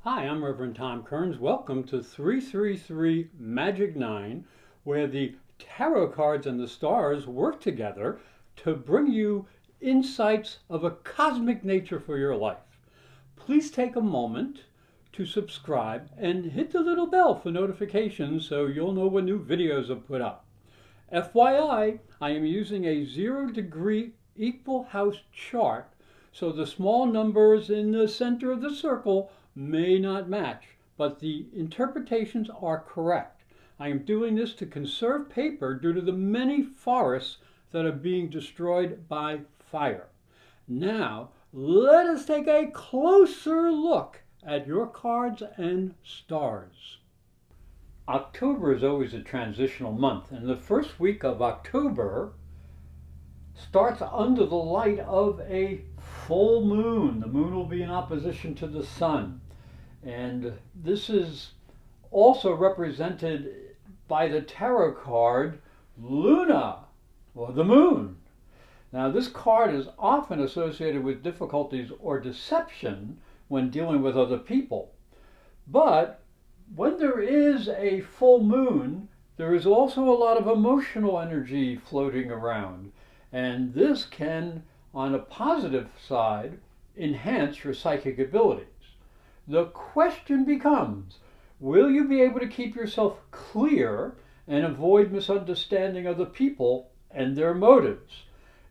Hi, I'm Reverend Tom Kearns. Welcome to 333 Magic 9, where the tarot cards and the stars work together to bring you insights of a cosmic nature for your life. Please take a moment to subscribe and hit the little bell for notifications so you'll know when new videos are put up. FYI, I am using a 0-degree equal house chart, so the small numbers in the center of the circle may not match, but the interpretations are correct. I am doing this to conserve paper due to the many forests that are being destroyed by fire. Now, let us take a closer look at your cards and stars. October is always a transitional month, and the first week of October starts under the light of a full moon. The moon will be in opposition to the sun. And this is also represented by the tarot card Luna, or the moon. Now, this card is often associated with difficulties or deception when dealing with other people. But when there is a full moon, there is also a lot of emotional energy floating around. And this can, on a positive side, enhance your psychic abilities. The question becomes, will you be able to keep yourself clear and avoid misunderstanding other people and their motives?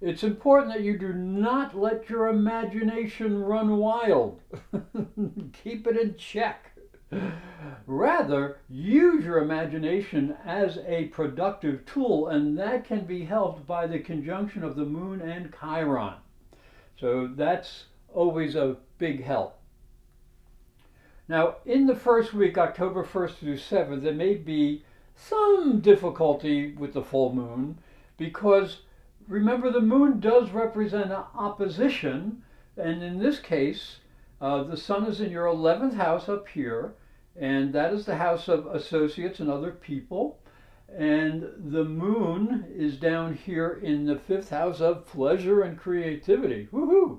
It's important that you do not let your imagination run wild. Keep it in check. Rather, use your imagination as a productive tool, and that can be helped by the conjunction of the moon and Chiron. So that's always a big help. Now, in the first week, October 1st through 7th, there may be some difficulty with the full moon because, remember, the moon does represent an opposition, and in this case, the sun is in your 11th house up here, and that is the house of associates and other people, and the moon is down here in the 5th house of pleasure and creativity. Woohoo!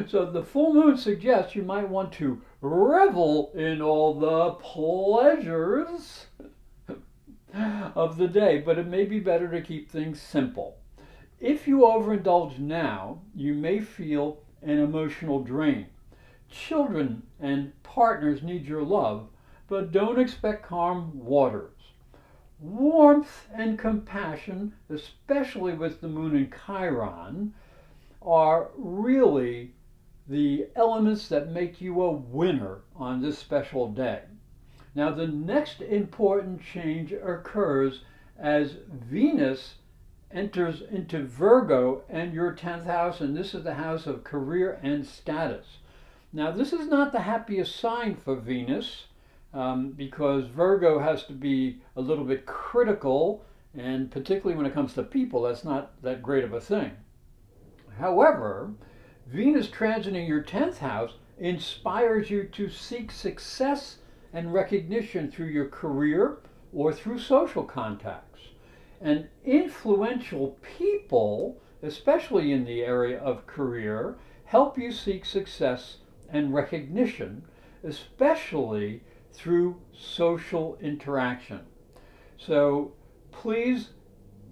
So the full moon suggests you might want to revel in all the pleasures of the day, but it may be better to keep things simple. If you overindulge now, you may feel an emotional drain. Children and partners need your love, but don't expect calm waters. Warmth and compassion, especially with the moon in Chiron, are really the elements that make you a winner on this special day. Now, the next important change occurs as Venus enters into Virgo and your 10th house, and this is the house of career and status. Now, this is not the happiest sign for Venus because Virgo has to be a little bit critical, and particularly when it comes to people, that's not that great of a thing. However, Venus transiting your 10th house inspires you to seek success and recognition through your career or through social contacts. And influential people, especially in the area of career, help you seek success and recognition, especially through social interaction. So please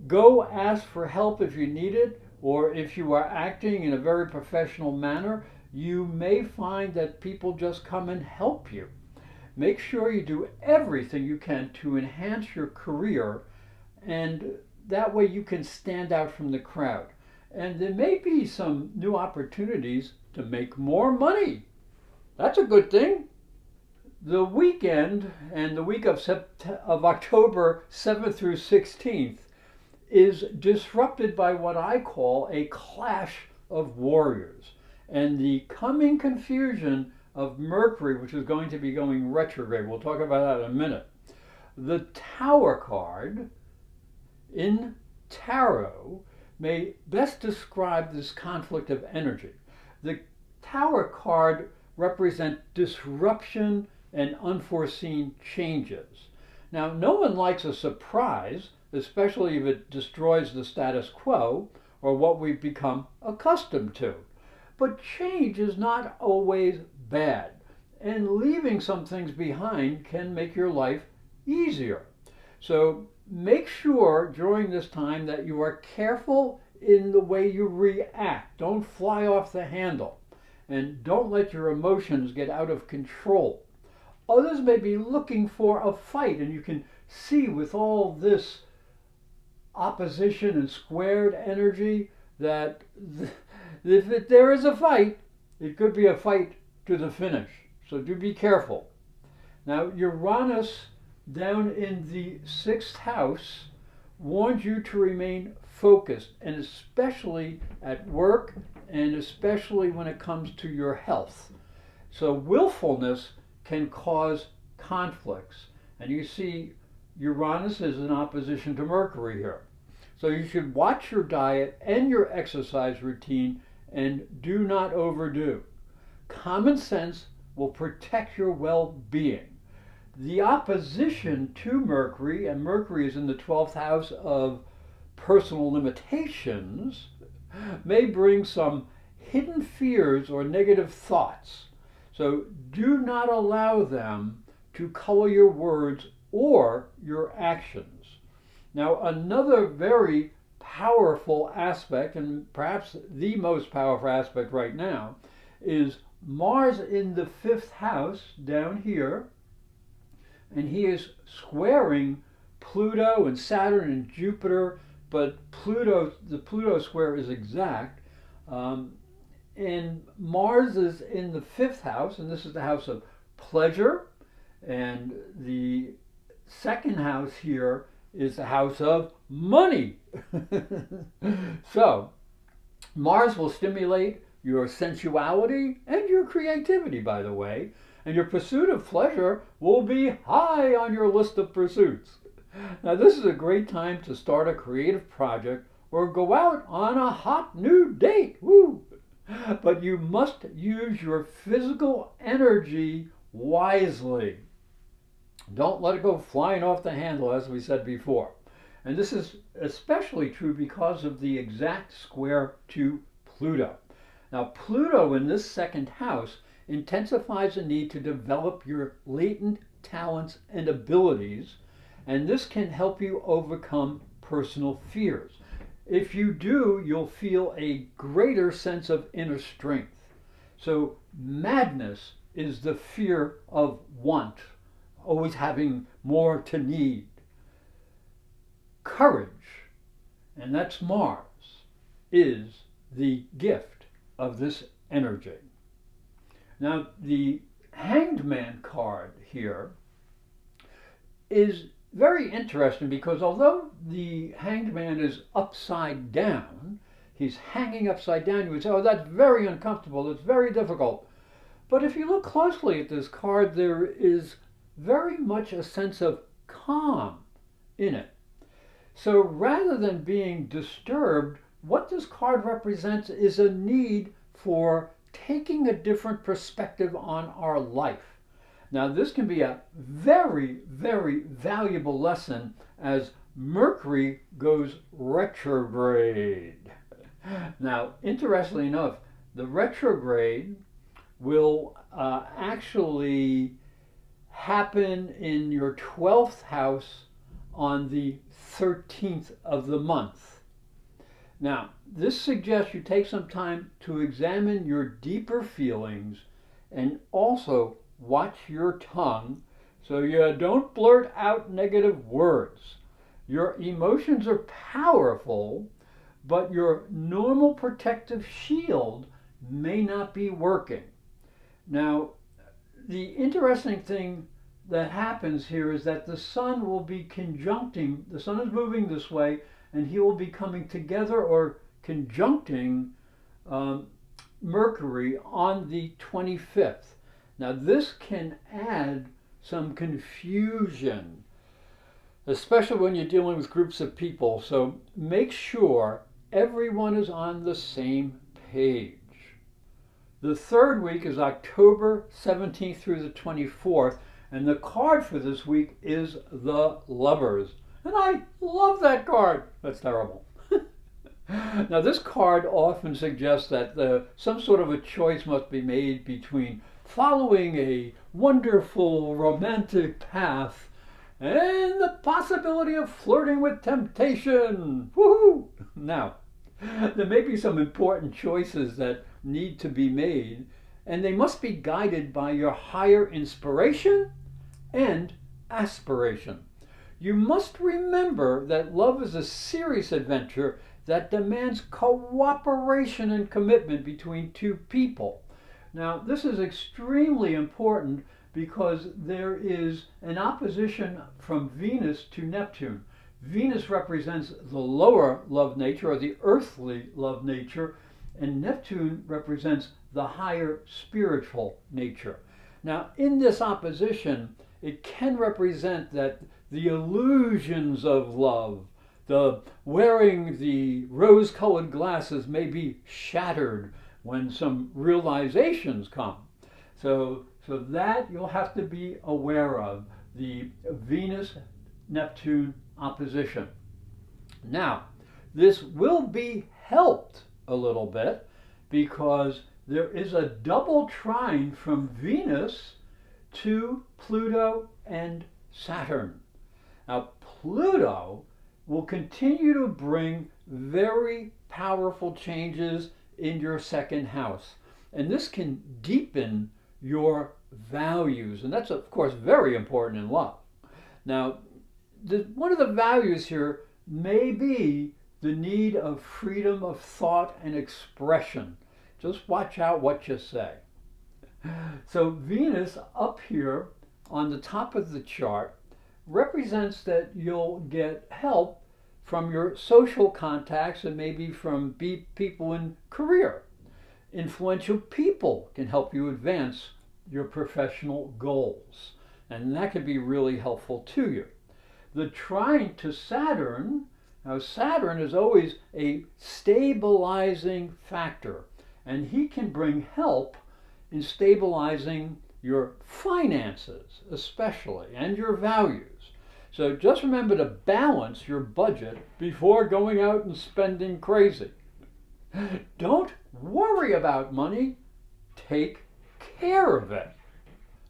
go ask for help if you need it, or if you are acting in a very professional manner, you may find that people just come and help you. Make sure you do everything you can to enhance your career, and that way you can stand out from the crowd. And there may be some new opportunities to make more money. That's a good thing. The weekend and the week of October 7th through 16th is disrupted by what I call a clash of warriors and the coming confusion of Mercury, which is going to be going retrograde. We'll talk about that in a minute. The Tower card in tarot may best describe this conflict of energy. The Tower card represents disruption and unforeseen changes. Now, no one likes a surprise, especially if it destroys the status quo or what we've become accustomed to. But change is not always bad. and leaving some things behind can make your life easier. So make sure during this time that you are careful in the way you react. Don't fly off the handle, and don't let your emotions get out of control. Others may be looking for a fight, and you can see with all this opposition and squared energy that if there is a fight, it could be a fight to the finish. So do be careful. Now, Uranus down in the 6th house warns you to remain focused, and especially at work, and especially when it comes to your health. So willfulness can cause conflicts. And you see Uranus is in opposition to Mercury here. So you should watch your diet and your exercise routine and do not overdo. Common sense will protect your well-being. The opposition to Mercury, and Mercury is in the 12th house of personal limitations, may bring some hidden fears or negative thoughts. So do not allow them to color your words or your actions. Now, another very powerful aspect, and perhaps the most powerful aspect right now, is Mars in the 5th house down here, and he is squaring Pluto and Saturn and Jupiter, but the Pluto square is exact. And Mars is in the 5th house, and this is the house of pleasure, and the 2nd house here is the house of money. So Mars will stimulate your sensuality and your creativity, by the way, and your pursuit of pleasure will be high on your list of pursuits. Now, this is a great time to start a creative project or go out on a hot new date. Woo! But you must use your physical energy wisely. Don't let it go flying off the handle, as we said before. And this is especially true because of the exact square to Pluto. Now, Pluto in this 2nd house intensifies the need to develop your latent talents and abilities, and this can help you overcome personal fears. If you do, you'll feel a greater sense of inner strength. So madness is the fear of want, always having more to need. Courage, and that's Mars, is the gift of this energy. Now, the Hanged Man card here is very interesting because although the Hanged Man is upside down, he's hanging upside down, you would say, oh, that's very uncomfortable, it's very difficult. But if you look closely at this card, there is very much a sense of calm in it. So rather than being disturbed, what this card represents is a need for taking a different perspective on our life. Now, this can be a very, very valuable lesson as Mercury goes retrograde. Now, interestingly enough, the retrograde will actually happen in your 12th house on the 13th of the month. Now, this suggests you take some time to examine your deeper feelings and also watch your tongue so you don't blurt out negative words. Your emotions are powerful, but your normal protective shield may not be working. Now, the interesting thing that happens here is that the sun will be conjuncting, the sun is moving this way, and he will be coming together or conjuncting Mercury on the 25th. Now, this can add some confusion, especially when you're dealing with groups of people. So make sure everyone is on the same page. The 3rd week is October 17th through the 24th, and the card for this week is the Lovers. And I love that card. That's terrible. Now, this card often suggests that some sort of a choice must be made between following a wonderful romantic path and the possibility of flirting with temptation. Woohoo! Now, there may be some important choices that need to be made, and they must be guided by your higher inspiration and aspiration. You must remember that love is a serious adventure that demands cooperation and commitment between two people. Now, this is extremely important because there is an opposition from Venus to Neptune. Venus represents the lower love nature, or the earthly love nature, and Neptune represents the higher spiritual nature. Now, in this opposition, it can represent that the illusions of love, the wearing the rose-colored glasses, may be shattered when some realizations come. So that you'll have to be aware of, the Venus-Neptune opposition. Now, this will be helped a little bit because there is a double trine from Venus to Pluto and Saturn. Now, Pluto will continue to bring very powerful changes in your second house, and this can deepen your values, and that's of course very important in love. Now, one of the values here may be the need of freedom of thought and expression. Just watch out what you say. So Venus up here on the top of the chart represents that you'll get help from your social contacts and maybe from people in career. Influential people can help you advance your professional goals, and that can be really helpful to you. The trine to Saturn, now Saturn is always a stabilizing factor, and he can bring help in stabilizing your finances especially, and your values. So just remember to balance your budget before going out and spending crazy. Don't worry about money, take care of it.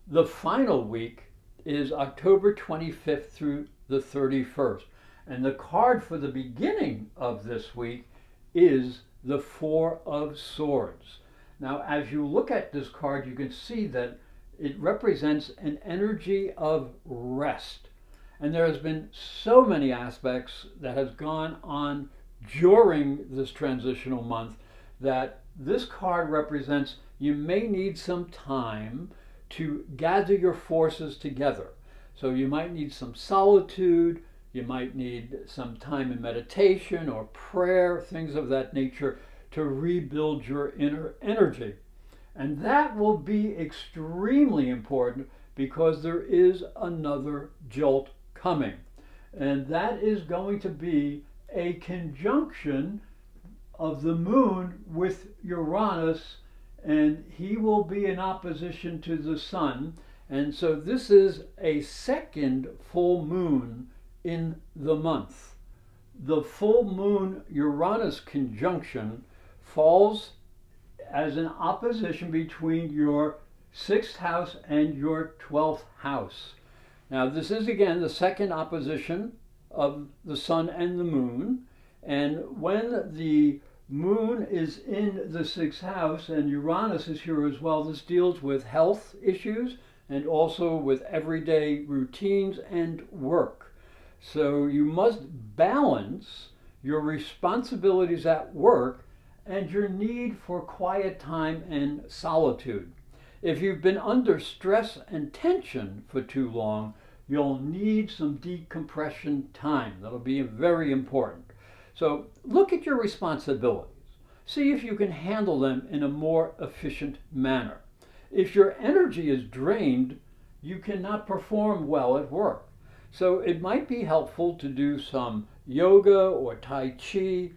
The final week is October 25th through the 31st, and the card for the beginning of this week is the Four of Swords. Now, as you look at this card, you can see that it represents an energy of rest. And there has been so many aspects that has gone on during this transitional month that this card represents you may need some time to gather your forces together. So you might need some solitude, you might need some time in meditation or prayer, things of that nature, to rebuild your inner energy. And that will be extremely important because there is another jolt coming. And that is going to be a conjunction of the moon with Uranus, and he will be in opposition to the sun. And so this is a second full moon in the month. The full moon Uranus conjunction falls as an opposition between your 6th house and your 12th house. Now, this is again the second opposition of the sun and the moon, and when the moon is in the 6th house and Uranus is here as well, this deals with health issues and also with everyday routines and work. So you must balance your responsibilities at work and your need for quiet time and solitude. If you've been under stress and tension for too long, you'll need some decompression time. That'll be very important. So look at your responsibilities. See if you can handle them in a more efficient manner. If your energy is drained, you cannot perform well at work. So it might be helpful to do some yoga or Tai Chi,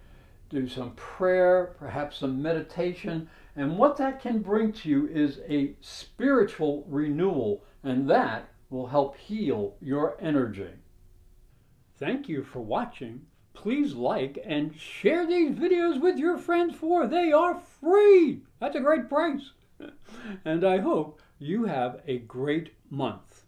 do some prayer, perhaps some meditation, and what that can bring to you is a spiritual renewal, and that will help heal your energy. Thank you for watching. Please like and share these videos with your friends, for they are free. That's a great price. And I hope You have a great month.